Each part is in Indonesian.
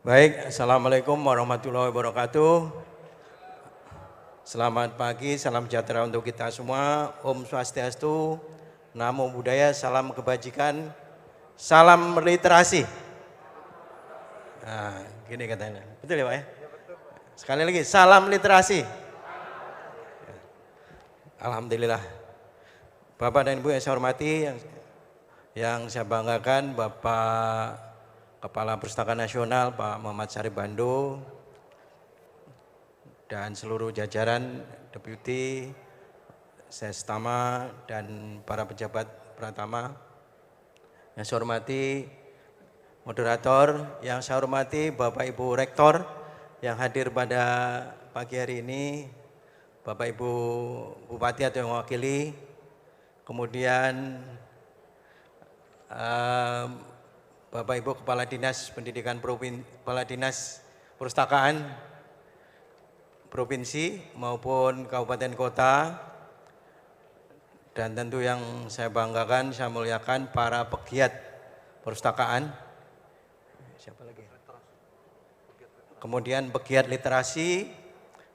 Baik, Assalamualaikum warahmatullahi wabarakatuh. Selamat pagi, salam sejahtera untuk kita semua. Om Swastiastu, Namo Buddhaya, salam kebajikan, salam literasi. Nah, gini katanya. Betul ya Pak ya? Sekali lagi, salam literasi. Alhamdulillah. Bapak dan Ibu yang saya hormati, yang saya banggakan Bapak Kepala Perpustakaan Nasional Pak Muhammad Syarif Bando dan seluruh jajaran Deputi, Sestama dan para pejabat Pratama. Yang saya hormati moderator, yang saya hormati Bapak Ibu Rektor yang hadir pada pagi hari ini, Bapak Ibu Bupati atau yang mewakili, kemudian Bapak Ibu Kepala Dinas Pendidikan Kepala Dinas Perpustakaan Provinsi maupun Kabupaten Kota, dan tentu yang saya banggakan, saya muliakan para pegiat perpustakaan. Siapa lagi? Kemudian pegiat literasi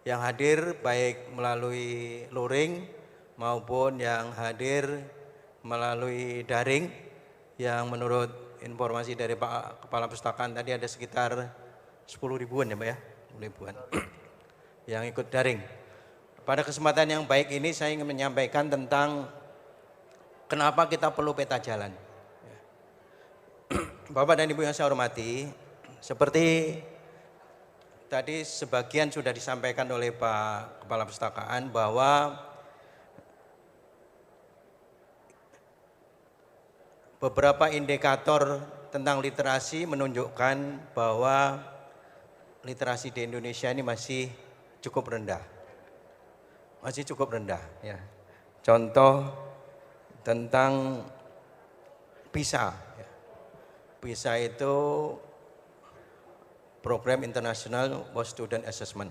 yang hadir baik melalui luring maupun yang hadir melalui daring, yang menurut informasi dari Pak Kepala Perpustakaan tadi ada sekitar 10 ribuan ya Pak ya, 10 ribuan yang ikut daring. Pada kesempatan yang baik ini saya ingin menyampaikan tentang kenapa kita perlu peta jalan. Bapak dan Ibu yang saya hormati, seperti tadi sebagian sudah disampaikan oleh Pak Kepala Perpustakaan bahwa beberapa indikator tentang literasi menunjukkan bahwa literasi di Indonesia ini masih cukup rendah. Masih cukup rendah ya. Contoh tentang PISA. PISA itu Program International World Student Assessment.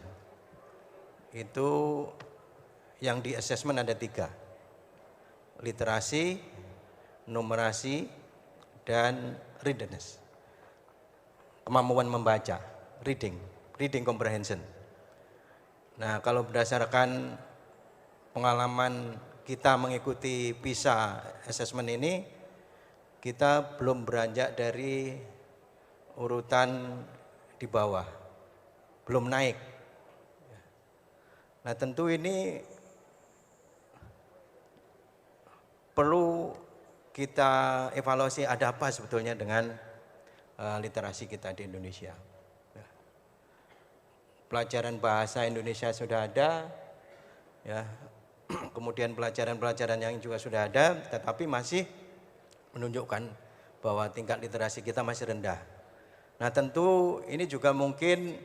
Itu yang di assessment ada 3. Literasi, numerasi, dan readiness. Kemampuan membaca, reading comprehension. Nah, kalau berdasarkan pengalaman kita mengikuti PISA assessment ini, kita belum beranjak dari urutan di bawah, belum naik. Nah, tentu ini perlu kita evaluasi ada apa sebetulnya dengan literasi kita di Indonesia. Pelajaran bahasa Indonesia sudah ada, ya. Kemudian pelajaran-pelajaran yang juga sudah ada, tetapi masih menunjukkan bahwa tingkat literasi kita masih rendah. Nah, tentu ini juga mungkin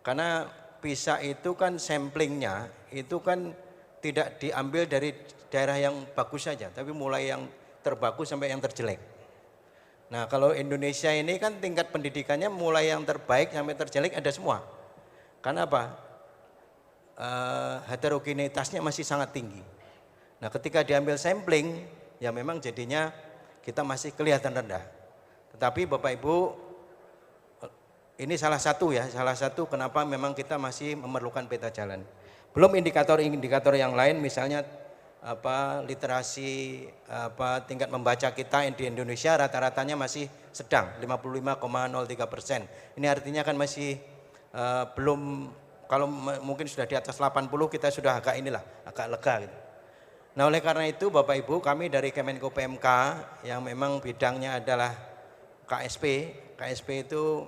karena PISA itu kan samplingnya itu kan tidak diambil dari daerah yang bagus saja, tapi mulai yang terbagus sampai yang terjelek. Nah, kalau Indonesia ini kan tingkat pendidikannya mulai yang terbaik sampai terjelek ada semua. Karena apa? Heterogenitasnya masih sangat tinggi. Nah, ketika diambil sampling, ya memang jadinya kita masih kelihatan rendah. Tetapi Bapak Ibu, ini salah satu kenapa memang kita masih memerlukan peta jalan. Belum indikator-indikator yang lain, misalnya literasi tingkat membaca kita di Indonesia rata-ratanya masih sedang 55,03%. Ini artinya kan masih belum, kalau mungkin sudah di atas 80 kita sudah agak lega gitu. Nah, oleh karena itu Bapak Ibu, kami dari Kemenko PMK yang memang bidangnya adalah KSP. KSP itu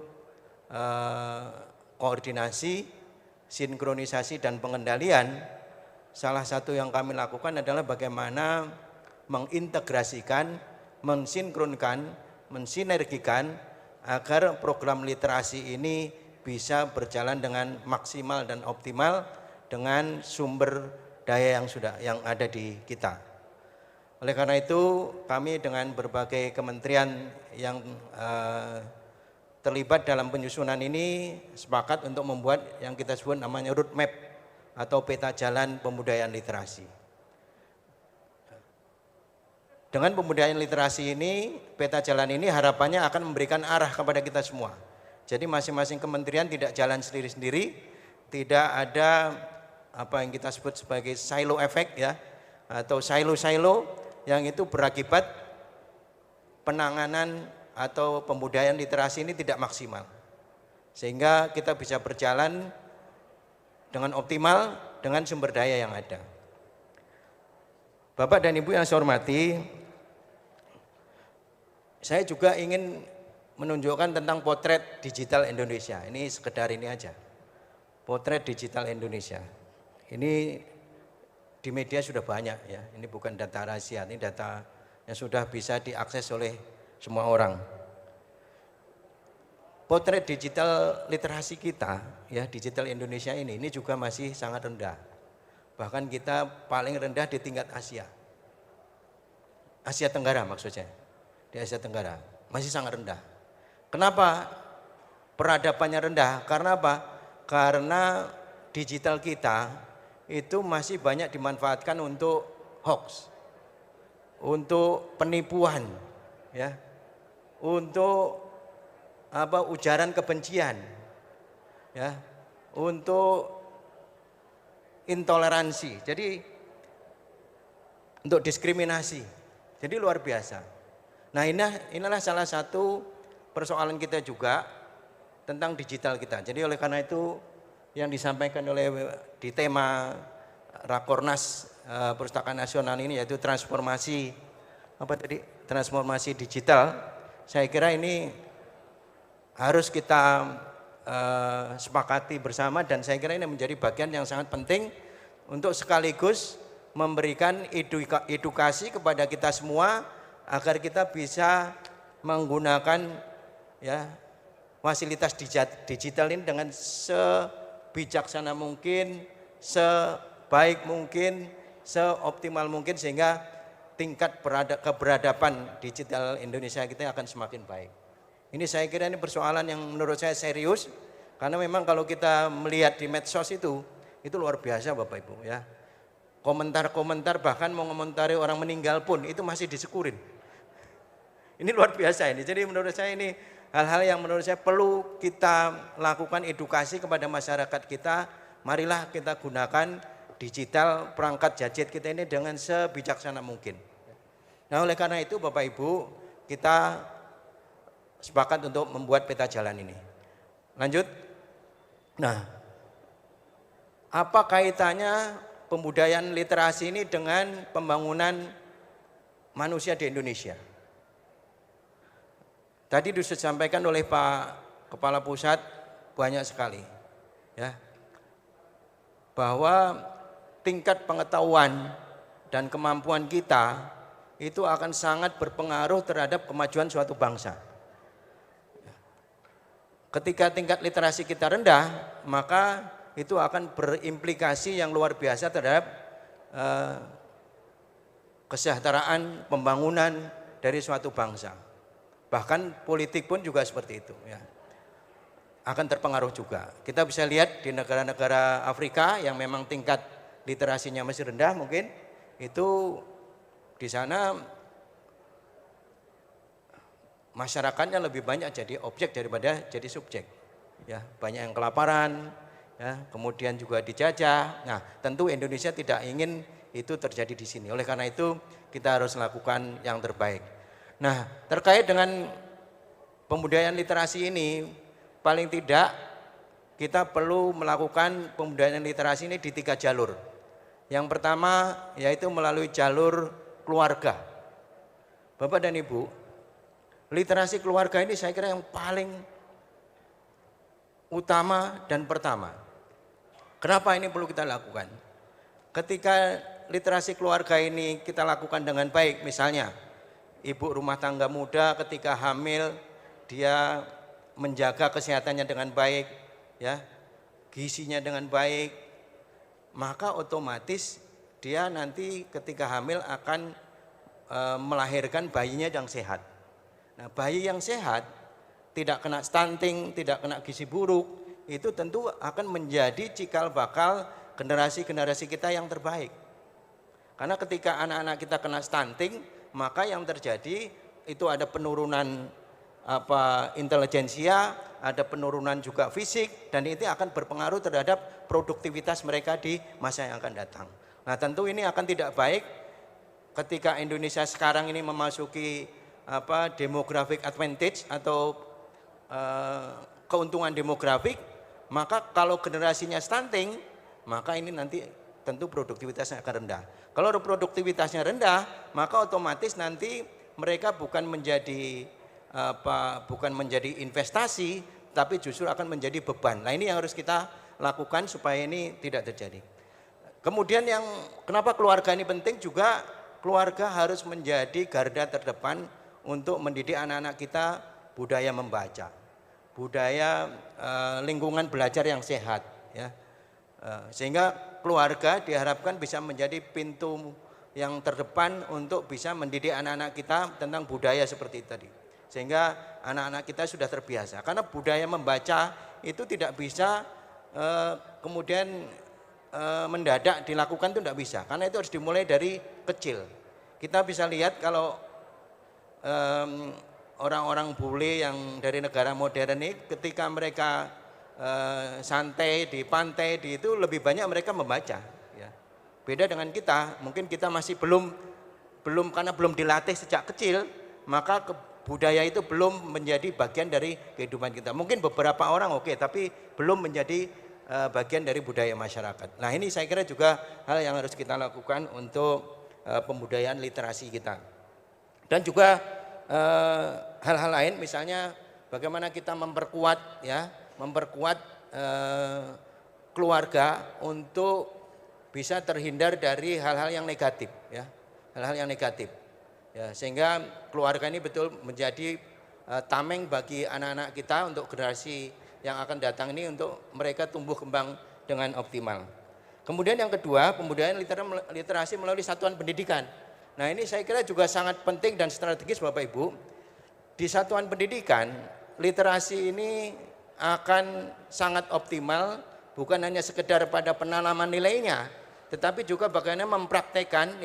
koordinasi, sinkronisasi dan pengendalian. Salah satu yang kami lakukan adalah bagaimana mengintegrasikan, mensinkronkan, mensinergikan agar program literasi ini bisa berjalan dengan maksimal dan optimal dengan sumber daya yang ada di kita. Oleh karena itu, kami dengan berbagai kementerian yang terlibat dalam penyusunan ini sepakat untuk membuat yang kita sebut namanya roadmap atau peta jalan pembudayaan literasi. Dengan pembudayaan literasi ini, peta jalan ini harapannya akan memberikan arah kepada kita semua. Jadi masing-masing kementerian tidak jalan sendiri-sendiri, tidak ada apa yang kita sebut sebagai silo effect ya, atau silo-silo yang itu berakibat penanganan atau pembudayaan literasi ini tidak maksimal. Sehingga kita bisa berjalan dengan optimal dengan sumber daya yang ada. Bapak dan Ibu yang saya hormati, saya juga ingin menunjukkan tentang potret digital Indonesia. Ini sekedar ini aja. Potret digital Indonesia. Ini di media sudah banyak ya. Ini bukan data rahasia, ini data yang sudah bisa diakses oleh semua orang. Potret digital literasi kita, ya digital Indonesia ini juga masih sangat rendah. Bahkan kita paling rendah di tingkat Asia. Asia Tenggara maksudnya. Di Asia Tenggara masih sangat rendah. Kenapa peradabannya rendah? Karena apa? Karena digital kita itu masih banyak dimanfaatkan untuk hoax, untuk penipuan, ya, untuk ujaran kebencian, ya, untuk intoleransi. Jadi untuk diskriminasi. Jadi luar biasa. Nah, inilah salah satu persoalan kita juga tentang digital kita. Jadi oleh karena itu yang disampaikan oleh di tema Rakornas Perpustakaan Nasional ini yaitu transformasi transformasi digital. Saya kira ini harus kita sepakati bersama dan saya kira ini menjadi bagian yang sangat penting untuk sekaligus memberikan edukasi kepada kita semua agar kita bisa menggunakan ya fasilitas digital ini dengan sebijaksana mungkin, sebaik mungkin, seoptimal mungkin sehingga tingkat keberadaban digital Indonesia kita akan semakin baik. Ini saya kira ini persoalan yang menurut saya serius karena memang kalau kita melihat di medsos itu luar biasa Bapak Ibu ya. Komentar-komentar bahkan mau ngomentari orang meninggal pun itu masih disekurin. Ini luar biasa ini. Jadi menurut saya ini hal-hal yang menurut saya perlu kita lakukan edukasi kepada masyarakat kita. Marilah kita gunakan digital perangkat gadget kita ini dengan sebijaksana mungkin. Nah oleh karena itu Bapak Ibu kita sepakat untuk membuat peta jalan ini. Lanjut. Nah, apa kaitannya pembudayaan literasi ini dengan pembangunan manusia di Indonesia? Tadi sudah disampaikan oleh Pak Kepala Pusat banyak sekali, ya, bahwa tingkat pengetahuan dan kemampuan kita itu akan sangat berpengaruh terhadap kemajuan suatu bangsa. Ketika tingkat literasi kita rendah, maka itu akan berimplikasi yang luar biasa terhadap kesejahteraan pembangunan dari suatu bangsa. Bahkan politik pun juga seperti itu ya. Akan terpengaruh juga. Kita bisa lihat di negara-negara Afrika yang memang tingkat literasinya masih rendah mungkin, itu di sana masyarakatnya lebih banyak jadi objek daripada jadi subjek. Ya, banyak yang kelaparan, ya, kemudian juga dijajah. Nah, tentu Indonesia tidak ingin itu terjadi di sini. Oleh karena itu kita harus lakukan yang terbaik. Nah, terkait dengan pembudayaan literasi ini, paling tidak kita perlu melakukan pembudayaan literasi ini di 3 jalur. Yang pertama yaitu melalui jalur keluarga. Bapak dan Ibu, literasi keluarga ini saya kira yang paling utama dan pertama. Kenapa ini perlu kita lakukan? Ketika literasi keluarga ini kita lakukan dengan baik, misalnya ibu rumah tangga muda ketika hamil dia menjaga kesehatannya dengan baik, ya, gizinya dengan baik, maka otomatis dia nanti ketika hamil akan melahirkan bayinya yang sehat. Nah, bayi yang sehat tidak kena stunting, tidak kena gizi buruk, itu tentu akan menjadi cikal bakal generasi-generasi kita yang terbaik. Karena ketika anak-anak kita kena stunting, maka yang terjadi itu ada penurunan intelijensia, ada penurunan juga fisik, dan itu akan berpengaruh terhadap produktivitas mereka di masa yang akan datang. Nah, tentu ini akan tidak baik ketika Indonesia sekarang ini memasuki demographic advantage atau keuntungan demografik, maka kalau generasinya stunting, maka ini nanti tentu produktivitasnya akan rendah. Kalau produktivitasnya rendah, maka otomatis nanti mereka bukan menjadi investasi, tapi justru akan menjadi beban. Nah, ini yang harus kita lakukan supaya ini tidak terjadi. Kemudian yang kenapa keluarga ini penting juga, keluarga harus menjadi garda terdepan untuk mendidik anak-anak kita budaya membaca, budaya lingkungan belajar yang sehat, ya. Sehingga keluarga diharapkan bisa menjadi pintu yang terdepan untuk bisa mendidik anak-anak kita tentang budaya seperti itu tadi. Sehingga anak-anak kita sudah terbiasa. Karena budaya membaca itu tidak bisa kemudian mendadak dilakukan, itu tidak bisa. Karena itu harus dimulai dari kecil. Kita bisa lihat kalau orang-orang bule yang dari negara modern ini ketika mereka santai di pantai itu lebih banyak mereka membaca, ya. Beda dengan kita, mungkin kita masih belum karena belum dilatih sejak kecil, maka budaya itu belum menjadi bagian dari kehidupan kita. Mungkin beberapa orang oke, tapi belum menjadi bagian dari budaya masyarakat. Nah, ini saya kira juga hal yang harus kita lakukan untuk pembudayaan literasi kita. Dan juga hal-hal lain, misalnya bagaimana kita memperkuat keluarga untuk bisa terhindar dari hal-hal yang negatif, ya, hal-hal yang negatif, ya, sehingga keluarga ini betul menjadi tameng bagi anak-anak kita untuk generasi yang akan datang ini, untuk mereka tumbuh kembang dengan optimal. Kemudian yang kedua, pembudayaan literasi melalui satuan pendidikan. Nah, ini saya kira juga sangat penting dan strategis Bapak Ibu. Di satuan pendidikan, literasi ini akan sangat optimal, bukan hanya sekedar pada penanaman nilainya, tetapi juga bagaimana mempraktekkan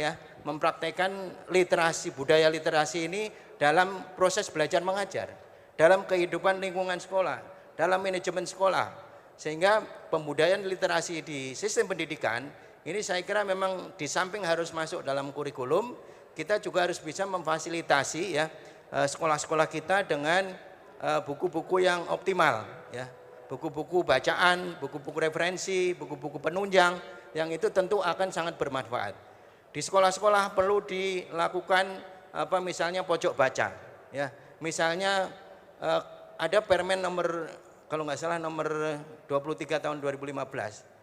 literasi, budaya literasi ini dalam proses belajar mengajar, dalam kehidupan lingkungan sekolah, dalam manajemen sekolah. Sehingga pembudayaan literasi di sistem pendidikan ini saya kira memang di samping harus masuk dalam kurikulum, kita juga harus bisa memfasilitasi, ya, sekolah-sekolah kita dengan buku-buku yang optimal, ya, buku-buku bacaan, buku-buku referensi, buku-buku penunjang, yang itu tentu akan sangat bermanfaat. Di sekolah-sekolah perlu dilakukan misalnya pojok baca, ya, misalnya ada Permen nomor, kalau nggak salah nomor 23 tahun 2015,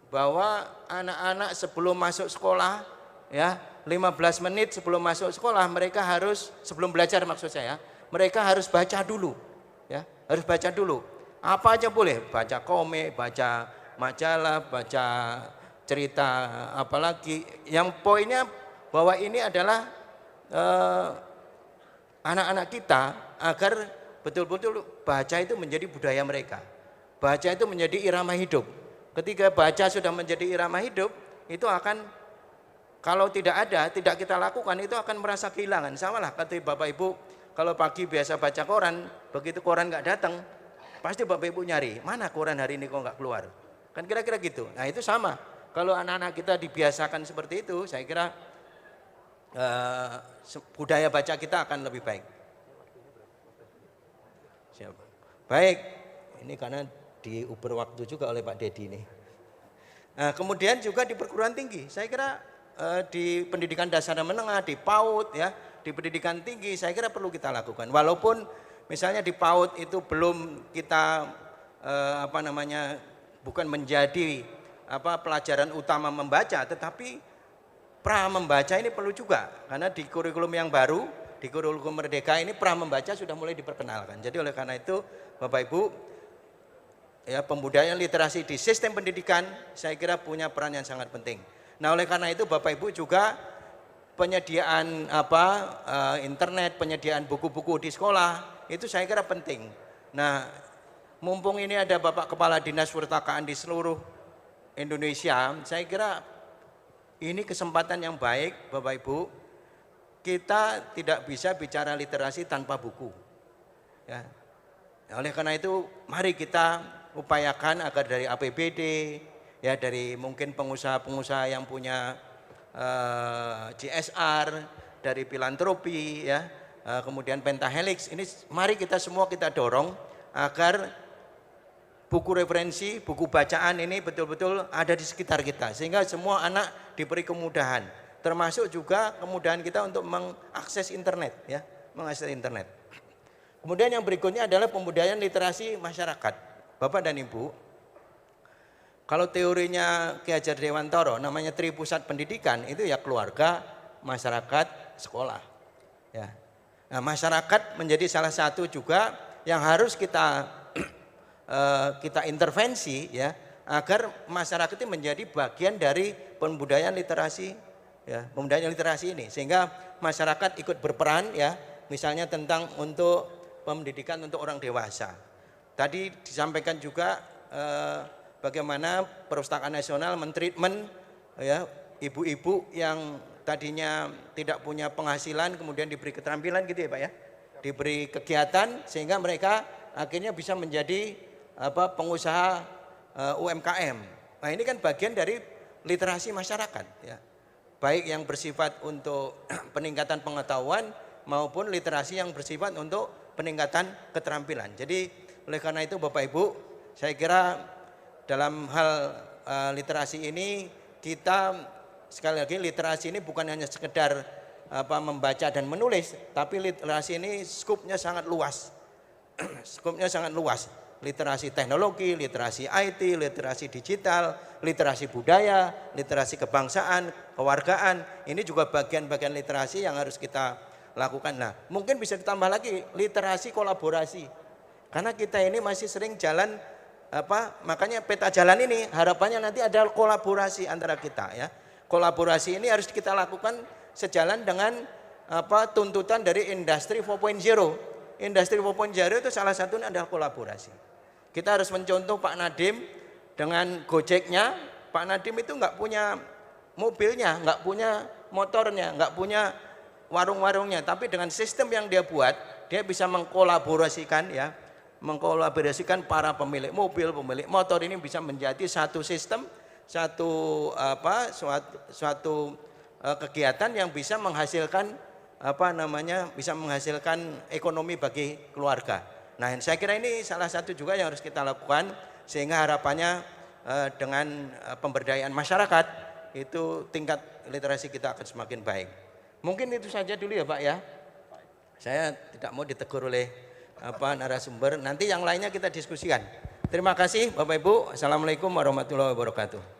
bahwa anak-anak sebelum masuk sekolah, ya, 15 menit sebelum masuk sekolah mereka harus, sebelum belajar maksud saya, mereka harus baca dulu, ya, harus baca dulu. Apa aja boleh, baca komik, baca majalah, baca cerita, apalagi yang poinnya bahwa ini adalah anak-anak kita agar betul-betul baca itu menjadi budaya mereka. Baca itu menjadi irama hidup. Ketika baca sudah menjadi irama hidup, itu akan, kalau tidak ada, tidak kita lakukan, itu akan merasa kehilangan. Sama lah kata Bapak Ibu, kalau pagi biasa baca koran, begitu koran nggak datang, pasti Bapak Ibu nyari, mana koran hari ini kok nggak keluar. Kan kira-kira gitu. Nah, itu sama. Kalau anak-anak kita dibiasakan seperti itu, saya kira budaya baca kita akan lebih baik. Siapa? Baik, ini karena diuber waktu juga oleh Pak Dedi ini. Nah, kemudian juga di perguruan tinggi, saya kira di pendidikan dasar dan menengah, di PAUD, ya, di pendidikan tinggi, saya kira perlu kita lakukan. Walaupun misalnya di PAUD itu belum kita bukan menjadi pelajaran utama membaca, tetapi pra membaca ini perlu juga, karena di kurikulum yang baru, di kurikulum Merdeka ini pra membaca sudah mulai diperkenalkan. Jadi oleh karena itu Bapak Ibu, ya, pembudayaan literasi di sistem pendidikan saya kira punya peran yang sangat penting. Nah, oleh karena itu Bapak Ibu juga penyediaan internet, penyediaan buku-buku di sekolah itu saya kira penting. Nah, mumpung ini ada Bapak Kepala Dinas Perpustakaan di seluruh Indonesia, saya kira ini kesempatan yang baik Bapak Ibu. Kita tidak bisa bicara literasi tanpa buku. Ya. Oleh karena itu mari kita upayakan agar dari APBD, ya dari mungkin pengusaha-pengusaha yang punya CSR, dari filantropi, ya, kemudian Pentahelix, ini mari kita semua kita dorong agar buku referensi, buku bacaan ini betul-betul ada di sekitar kita, sehingga semua anak diberi kemudahan, termasuk juga kemudahan kita untuk mengakses internet, ya, mengakses internet. Kemudian yang berikutnya adalah pembudayaan literasi masyarakat. Bapak dan Ibu, kalau teorinya Ki Hajar Dewantara namanya Tri Pusat Pendidikan, itu ya keluarga, masyarakat, sekolah. Ya. Nah, masyarakat menjadi salah satu juga yang harus kita intervensi, ya, agar masyarakat itu menjadi bagian dari pembudayaan literasi, ya, pembudayaan literasi ini, sehingga masyarakat ikut berperan, ya, misalnya tentang untuk pendidikan untuk orang dewasa. Tadi disampaikan juga bagaimana Perpustakaan Nasional mentreatment, ya, ibu-ibu yang tadinya tidak punya penghasilan kemudian diberi keterampilan gitu ya Pak ya, diberi kegiatan sehingga mereka akhirnya bisa menjadi pengusaha UMKM. Nah ini kan bagian dari literasi masyarakat, ya, baik yang bersifat untuk peningkatan pengetahuan maupun literasi yang bersifat untuk peningkatan keterampilan. Jadi oleh karena itu Bapak Ibu, saya kira dalam hal literasi ini kita sekali lagi literasi ini bukan hanya sekedar membaca dan menulis, tapi literasi ini skupnya sangat luas. Skupnya sangat luas. Literasi teknologi, literasi IT, literasi digital, literasi budaya, literasi kebangsaan, kewargaan. Ini juga bagian-bagian literasi yang harus kita lakukan. Nah, mungkin bisa ditambah lagi literasi kolaborasi. Karena kita ini masih sering jalan makanya peta jalan ini harapannya nanti ada kolaborasi antara kita, ya. Kolaborasi ini harus kita lakukan sejalan dengan tuntutan dari industri 4.0. Industri 4.0 itu salah satunya adalah kolaborasi. Kita harus mencontoh Pak Nadiem dengan Gojeknya. Pak Nadiem itu nggak punya mobilnya, nggak punya motornya, nggak punya warung-warungnya, tapi dengan sistem yang dia buat, dia bisa mengkolaborasikan, ya, mengkolaborasikan para pemilik mobil, pemilik motor ini bisa menjadi satu sistem, suatu kegiatan yang bisa menghasilkan bisa menghasilkan ekonomi bagi keluarga. Nah, saya kira ini salah satu juga yang harus kita lakukan sehingga harapannya dengan pemberdayaan masyarakat itu tingkat literasi kita akan semakin baik. Mungkin itu saja dulu ya Pak ya. Saya tidak mau ditegur oleh narasumber. Nanti yang lainnya kita diskusikan. Terima kasih Bapak Ibu. Assalamualaikum warahmatullahi wabarakatuh.